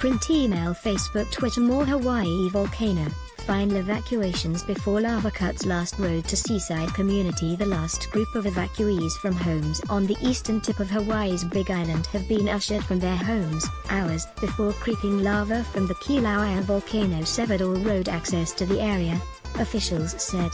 Print email Facebook Twitter More Hawaii volcano, final evacuations before lava cuts last road to seaside community. The last group of evacuees from homes on the eastern tip of Hawaii's Big Island have been ushered from their homes, hours before creeping lava from the Kilauea volcano severed all road access to the area, officials said.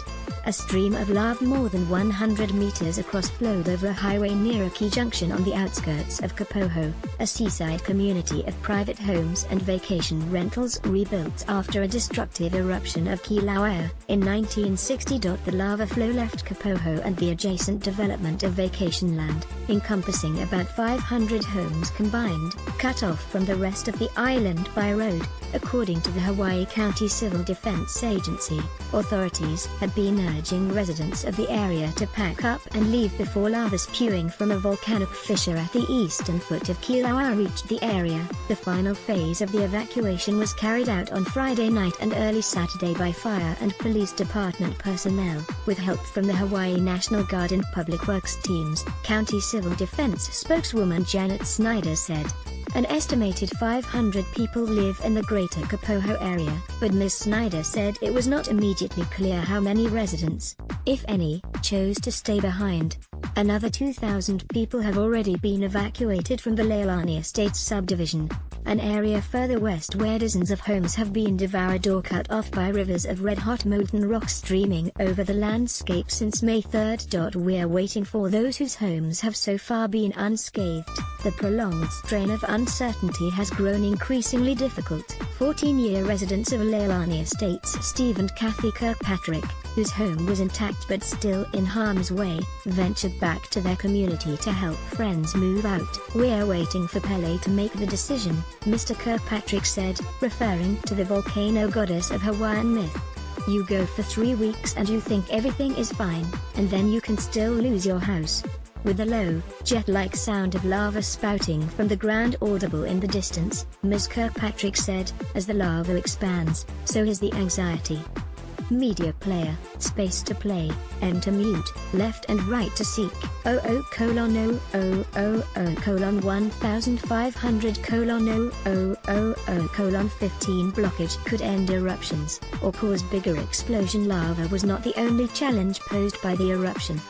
A stream of lava more than 100 meters across flowed over a highway near a key junction on the outskirts of Kapoho, a seaside community of private homes and vacation rentals rebuilt after a destructive eruption of Kilauea in 1960. The lava flow left Kapoho and the adjacent development of vacation land, encompassing about 500 homes combined, cut off from the rest of the island by road, according to the Hawaii County Civil Defense Agency. Authorities had been urging residents of the area to pack up and leave before lava spewing from a volcanic fissure at the eastern foot of Kilauea reached the area. The final phase of the evacuation was carried out on Friday night and early Saturday by fire and police department personnel, with help from the Hawaii National Guard and Public Works teams, County Civil Defense spokeswoman Janet Snyder said. An estimated 500 people live in the greater Kapoho area, but Ms. Snyder said it was not immediately clear how many residents, if any, chose to stay behind. Another 2,000 people have already been evacuated from the Leilani Estates subdivision, an area further west where dozens of homes have been devoured or cut off by rivers of red-hot molten rock streaming over the landscape since May 3. We're waiting for those whose homes have so far been unscathed. The prolonged strain of uncertainty has grown increasingly difficult. 14-year residents of Leilani Estates Steve and Kathy Kirkpatrick, whose home was intact but still in harm's way, ventured back to their community to help friends move out. "We're waiting for Pele to make the decision," Mr. Kirkpatrick said, referring to the volcano goddess of Hawaiian myth. "You go for 3 weeks and you think everything is fine, and then you can still lose your house." With the low, jet-like sound of lava spouting from the ground audible in the distance, Ms. Kirkpatrick said, "As the lava expands, so is the anxiety. Media player, space to play, M to mute, left and right to seek, 00:000:1500:000:15 blockage could end eruptions, or cause bigger explosion." Lava was not the only challenge posed by the eruption.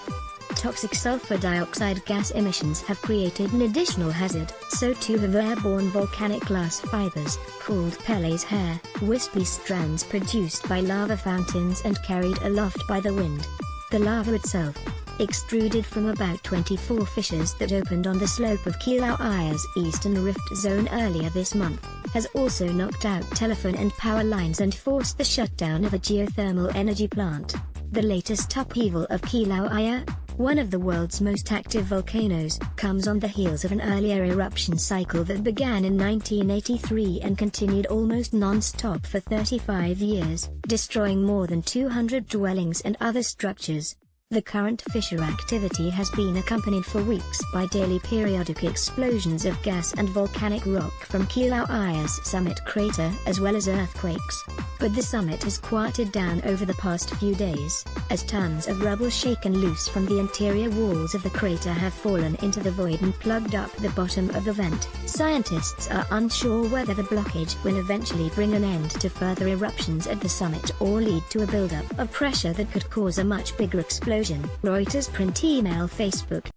Toxic sulfur dioxide gas emissions have created an additional hazard, so too have airborne volcanic glass fibers, called Pele's hair, wispy strands produced by lava fountains and carried aloft by the wind. The lava itself, extruded from about 24 fissures that opened on the slope of Kilauea's eastern rift zone earlier this month, has also knocked out telephone and power lines and forced the shutdown of a geothermal energy plant. The latest upheaval of Kilauea, one of the world's most active volcanoes, comes on the heels of an earlier eruption cycle that began in 1983 and continued almost non-stop for 35 years, destroying more than 200 dwellings and other structures. The current fissure activity has been accompanied for weeks by daily periodic explosions of gas and volcanic rock from Kilauea's summit crater as well as earthquakes. But the summit has quieted down over the past few days, as tons of rubble shaken loose from the interior walls of the crater have fallen into the void and plugged up the bottom of the vent. Scientists are unsure whether the blockage will eventually bring an end to further eruptions at the summit or lead to a buildup of pressure that could cause a much bigger explosion. Reuters print email Facebook